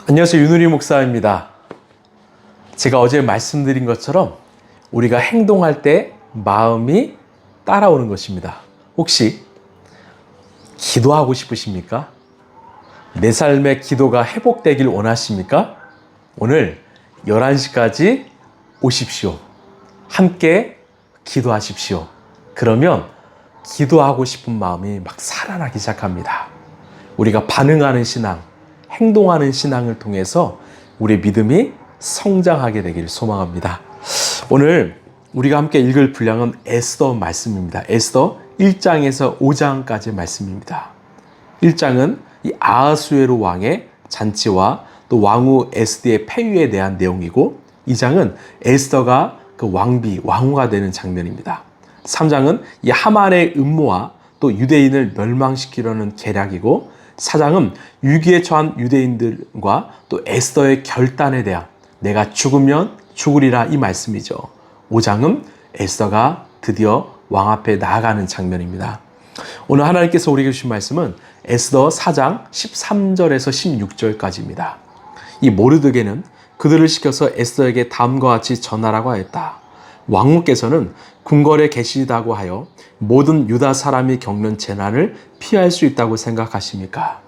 안녕하세요. 윤우리 목사입니다. 제가 어제 말씀드린 것처럼 우리가 행동할 때 마음이 따라오는 것입니다. 혹시 기도하고 싶으십니까? 내 삶의 기도가 회복되길 원하십니까? 오늘 11시까지 오십시오. 함께 기도하십시오. 그러면 기도하고 싶은 마음이 막 살아나기 시작합니다. 우리가 반응하는 신앙, 행동하는 신앙을 통해서 우리의 믿음이 성장하게 되기를 소망합니다. 오늘 우리가 함께 읽을 분량은 에스더 말씀입니다. 에스더 1장에서 5장까지의 말씀입니다. 1장은 이 아하수에로 왕의 잔치와 또 왕후 에스더의 폐위에 대한 내용이고, 2장은 에스더가 그 왕후가 되는 장면입니다. 3장은 이 하만의 음모와 또 유대인을 멸망시키려는 계략이고, 4장은 위기에 처한 유대인들과 또 에스더의 결단에 대한 내가 죽으면 죽으리라 이 말씀이죠. 5장은 에스더가 드디어 왕 앞에 나아가는 장면입니다. 오늘 하나님께서 우리에게 주신 말씀은 에스더 4장 13절에서 16절까지입니다. 이 모르드게는 그들을 시켜서 에스더에게 다음과 같이 전하라고 하였다. 왕후께서는 궁궐에 계시다고 하여 모든 유다 사람이 겪는 재난을 피할 수 있다고 생각하십니까?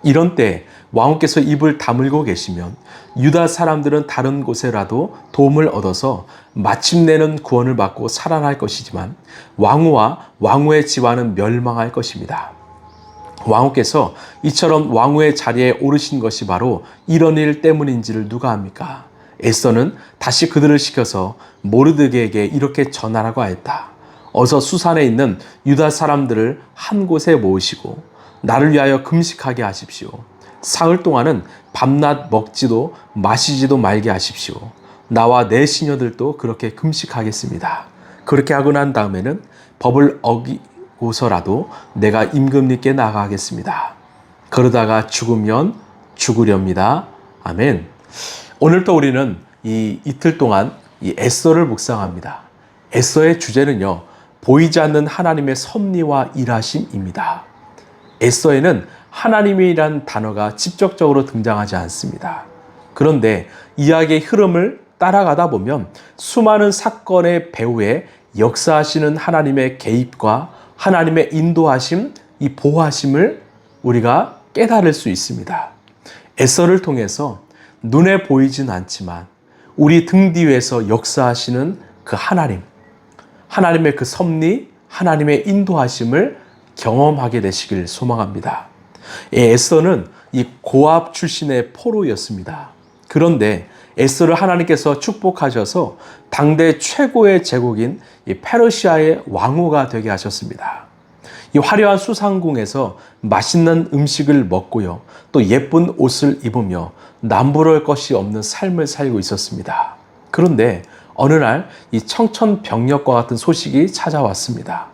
이런 때 왕후께서 입을 다물고 계시면 유다 사람들은 다른 곳에라도 도움을 얻어서 마침내는 구원을 받고 살아날 것이지만 왕후와 왕후의 집안은 멸망할 것입니다. 왕후께서 이처럼 왕후의 자리에 오르신 것이 바로 이런 일 때문인지를 누가 압니까? 에스더는 다시 그들을 시켜서 모르드게에게 이렇게 전하라고 하였다. 어서 수산에 있는 유다 사람들을 한 곳에 모으시고 나를 위하여 금식하게 하십시오. 사흘 동안은 밤낮 먹지도 마시지도 말게 하십시오. 나와 내 시녀들도 그렇게 금식하겠습니다. 그렇게 하고 난 다음에는 법을 어기고서라도 내가 임금님께 나가겠습니다. 그러다가 죽으면 죽으렵니다. 아멘. 오늘도 우리는 이 이틀 동안 이 에스더를 묵상합니다. 에스더의 주제는요, 보이지 않는 하나님의 섭리와 일하심입니다. 에스더에는 하나님이란 단어가 직접적으로 등장하지 않습니다. 그런데 이야기의 흐름을 따라가다 보면 수많은 사건의 배후에 역사하시는 하나님의 개입과 하나님의 인도하심, 이 보호하심을 우리가 깨달을 수 있습니다. 에스더를 통해서 눈에 보이진 않지만 우리 등 뒤에서 역사하시는 그 하나님의 그 섭리, 하나님의 인도하심을 경험하게 되시길 소망합니다. 에스더는 이 고압 출신의 포로였습니다. 그런데 에스더를 하나님께서 축복하셔서 당대 최고의 제국인 이 페르시아의 왕후가 되게 하셨습니다. 이 화려한 수상궁에서 맛있는 음식을 먹고요, 또 예쁜 옷을 입으며 남부러울 것이 없는 삶을 살고 있었습니다. 그런데 어느 날 이 청천벽력과 같은 소식이 찾아왔습니다.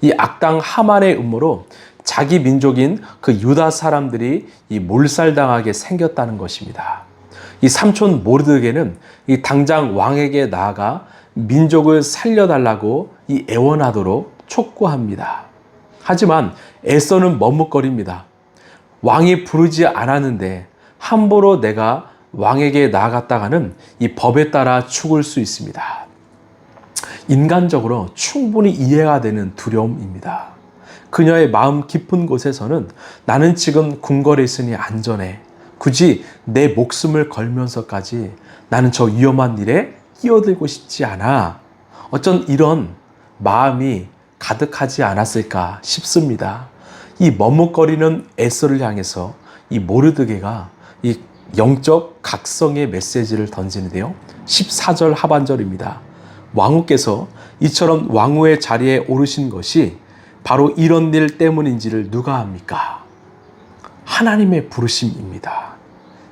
이 악당 하만의 음모로 자기 민족인 그 유다 사람들이 이 몰살당하게 생겼다는 것입니다. 이 삼촌 모르드게는 이 당장 왕에게 나아가 민족을 살려달라고 이 애원하도록 촉구합니다. 하지만 에스더는 머뭇거립니다. 왕이 부르지 않았는데 함부로 내가 왕에게 나아갔다가는 이 법에 따라 죽을 수 있습니다. 인간적으로 충분히 이해가 되는 두려움입니다. 그녀의 마음 깊은 곳에서는 나는 지금 궁궐에 있으니 안전해. 굳이 내 목숨을 걸면서까지 나는 저 위험한 일에 끼어들고 싶지 않아. 어쩐 이런 마음이 가득하지 않았을까 싶습니다. 이 머뭇거리는 에스더를 향해서 이 모르드게가 이 영적 각성의 메시지를 던지는데요. 14절 하반절입니다. 왕후께서 이처럼 왕후의 자리에 오르신 것이 바로 이런 일 때문인지를 누가 압니까? 하나님의 부르심입니다.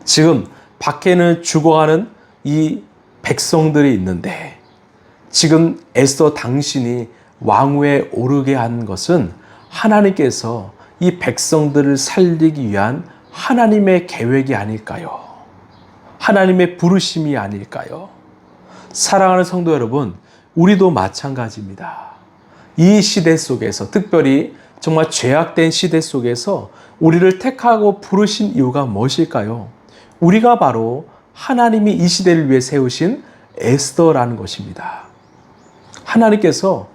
지금 밖에는 죽어가는 이 백성들이 있는데 지금 에스더 당신이 왕후에 오르게 한 것은 하나님께서 이 백성들을 살리기 위한 하나님의 계획이 아닐까요? 하나님의 부르심이 아닐까요? 사랑하는 성도 여러분, 우리도 마찬가지입니다. 이 시대 속에서, 특별히 정말 죄악된 시대 속에서 우리를 택하고 부르신 이유가 무엇일까요? 우리가 바로 하나님이 이 시대를 위해 세우신 에스더라는 것입니다. 하나님께서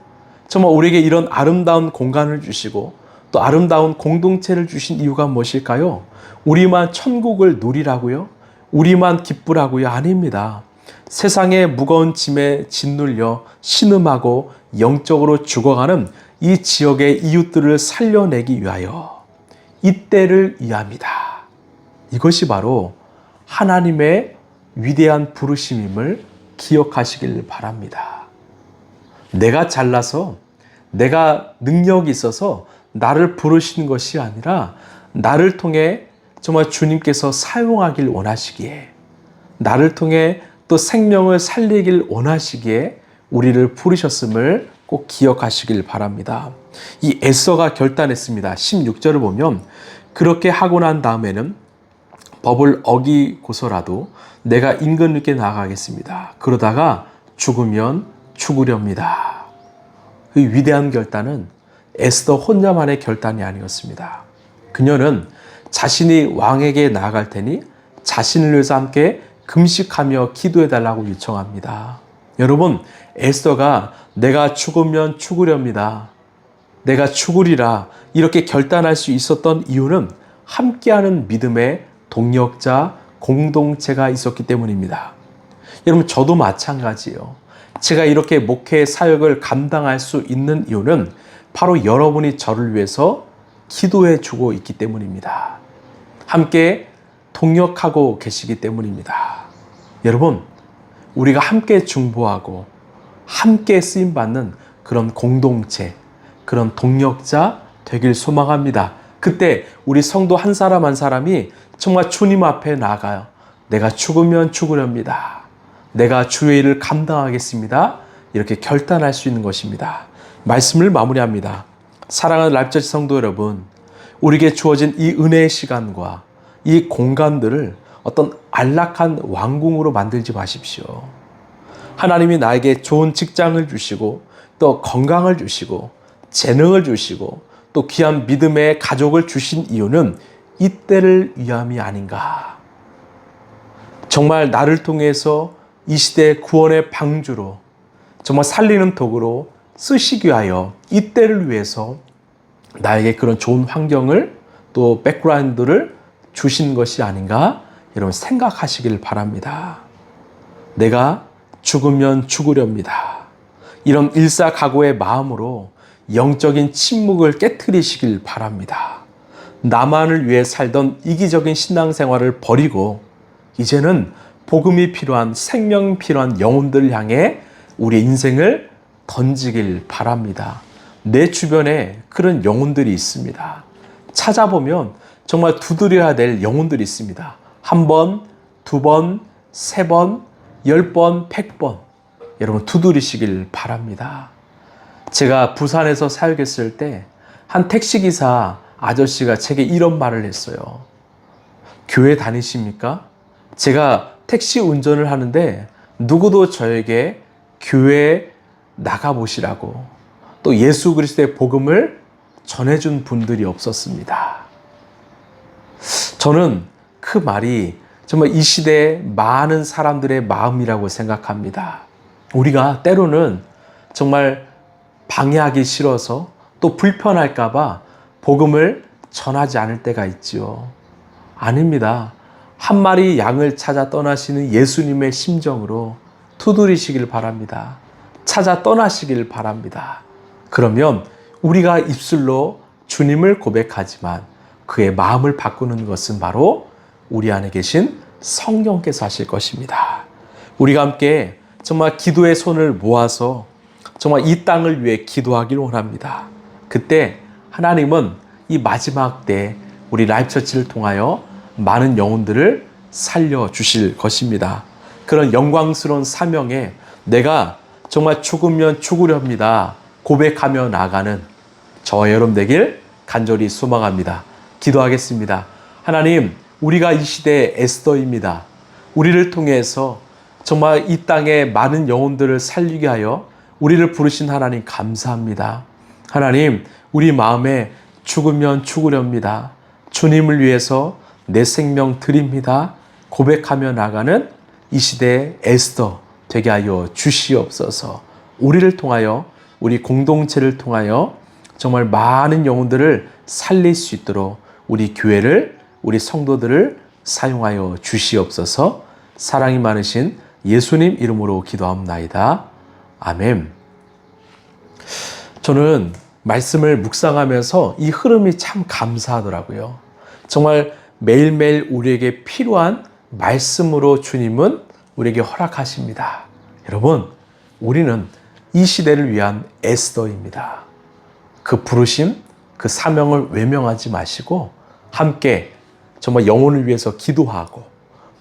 정말 우리에게 이런 아름다운 공간을 주시고 또 아름다운 공동체를 주신 이유가 무엇일까요? 우리만 천국을 누리라고요? 우리만 기쁘라고요? 아닙니다. 세상의 무거운 짐에 짓눌려 신음하고 영적으로 죽어가는 이 지역의 이웃들을 살려내기 위하여, 이때를 위함이다. 이것이 바로 하나님의 위대한 부르심임을 기억하시길 바랍니다. 내가 잘나서, 내가 능력이 있어서 나를 부르신 것이 아니라 나를 통해 정말 주님께서 사용하길 원하시기에, 나를 통해 또 생명을 살리길 원하시기에 우리를 부르셨음을 꼭 기억하시길 바랍니다. 이 에스더가 결단했습니다. 16절을 보면 그렇게 하고 난 다음에는 법을 어기고서라도 내가 임금님께 나아가겠습니다. 그러다가 죽으면 죽으렵니다. 그 위대한 결단은 에스더 혼자만의 결단이 아니었습니다. 그녀는 자신이 왕에게 나아갈 테니 자신을 위해서 함께 금식하며 기도해달라고 요청합니다. 여러분, 에스더가 내가 죽으면 죽으렵니다, 내가 죽으리라 이렇게 결단할 수 있었던 이유는 함께하는 믿음의 동력자, 공동체가 있었기 때문입니다. 여러분, 저도 마찬가지예요. 제가 이렇게 목회 사역을 감당할 수 있는 이유는 바로 여러분이 저를 위해서 기도해 주고 있기 때문입니다. 함께 동역하고 계시기 때문입니다. 여러분, 우리가 함께 중보하고 함께 쓰임받는 그런 공동체, 그런 동역자 되길 소망합니다. 그때 우리 성도 한 사람 한 사람이 정말 주님 앞에 나가요. 내가 죽으면 죽으렵니다, 내가 주의 일을 감당하겠습니다, 이렇게 결단할 수 있는 것입니다. 말씀을 마무리합니다. 사랑하는 라이프처치 성도 여러분, 우리에게 주어진 이 은혜의 시간과 이 공간들을 어떤 안락한 왕궁으로 만들지 마십시오. 하나님이 나에게 좋은 직장을 주시고 또 건강을 주시고 재능을 주시고 또 귀한 믿음의 가족을 주신 이유는 이때를 위함이 아닌가. 정말 나를 통해서 이 시대의 구원의 방주로, 정말 살리는 도구로 쓰시기 위하여 이때를 위해서 나에게 그런 좋은 환경을 또 백그라운드를 주신 것이 아닌가, 여러분 생각하시길 바랍니다. 내가 죽으면 죽으렵니다, 이런 일사각오의 마음으로 영적인 침묵을 깨트리시길 바랍니다. 나만을 위해 살던 이기적인 신앙생활을 버리고 이제는 복음이 필요한, 생명이 필요한 영혼들을 향해 우리의 인생을 던지길 바랍니다. 내 주변에 그런 영혼들이 있습니다. 찾아보면 정말 두드려야 될 영혼들이 있습니다. 1번, 2번, 3번, 10번, 100번 여러분 두드리시길 바랍니다. 제가 부산에서 사역했을 때 한 택시기사 아저씨가 제게 이런 말을 했어요. 교회 다니십니까? 제가 택시 운전을 하는데 누구도 저에게 교회에 나가보시라고, 또 예수 그리스도의 복음을 전해준 분들이 없었습니다. 저는 그 말이 정말 이 시대의 많은 사람들의 마음이라고 생각합니다. 우리가 때로는 정말 방해하기 싫어서 또 불편할까봐 복음을 전하지 않을 때가 있지요. 아닙니다. 한 마리 양을 찾아 떠나시는 예수님의 심정으로 두드리시길 바랍니다. 찾아 떠나시길 바랍니다. 그러면 우리가 입술로 주님을 고백하지만 그의 마음을 바꾸는 것은 바로 우리 안에 계신 성령께서 하실 것입니다. 우리가 함께 정말 기도의 손을 모아서 정말 이 땅을 위해 기도하길 원합니다. 그때 하나님은 이 마지막 때 우리 라이프처치를 통하여 많은 영혼들을 살려주실 것입니다. 그런 영광스러운 사명에 내가 정말 죽으면 죽으렵니다 고백하며 나아가는 저와 여러분 되길 간절히 소망합니다. 기도하겠습니다. 하나님, 우리가 이 시대의 에스더입니다. 우리를 통해서 정말 이 땅에 많은 영혼들을 살리게 하여 우리를 부르신 하나님 감사합니다. 하나님, 우리 마음에 죽으면 죽으렵니다, 주님을 위해서 내 생명 드립니다, 고백하며 나가는 이 시대의 에스더 되게 하여 주시옵소서. 우리를 통하여, 우리 공동체를 통하여 정말 많은 영혼들을 살릴 수 있도록 우리 교회를, 우리 성도들을 사용하여 주시옵소서. 사랑이 많으신 예수님 이름으로 기도합나이다. 아멘. 저는 말씀을 묵상하면서 이 흐름이 참 감사하더라고요. 정말 매일매일 우리에게 필요한 말씀으로 주님은 우리에게 허락하십니다. 여러분, 우리는 이 시대를 위한 에스더입니다. 그 부르심, 그 사명을 외면하지 마시고 함께 정말 영혼을 위해서 기도하고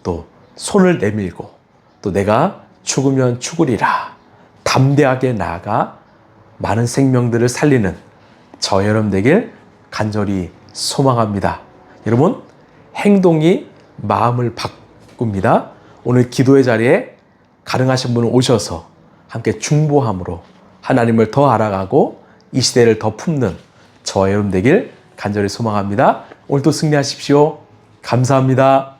또 손을 내밀고 또 내가 죽으면 죽으리라 담대하게 나아가 많은 생명들을 살리는 저 여러분 되길 간절히 소망합니다. 여러분, 행동이 마음을 바꿉니다. 오늘 기도의 자리에 가능하신 분은 오셔서 함께 중보함으로 하나님을 더 알아가고 이 시대를 더 품는 저와 여러분 되길 간절히 소망합니다. 오늘도 승리하십시오. 감사합니다.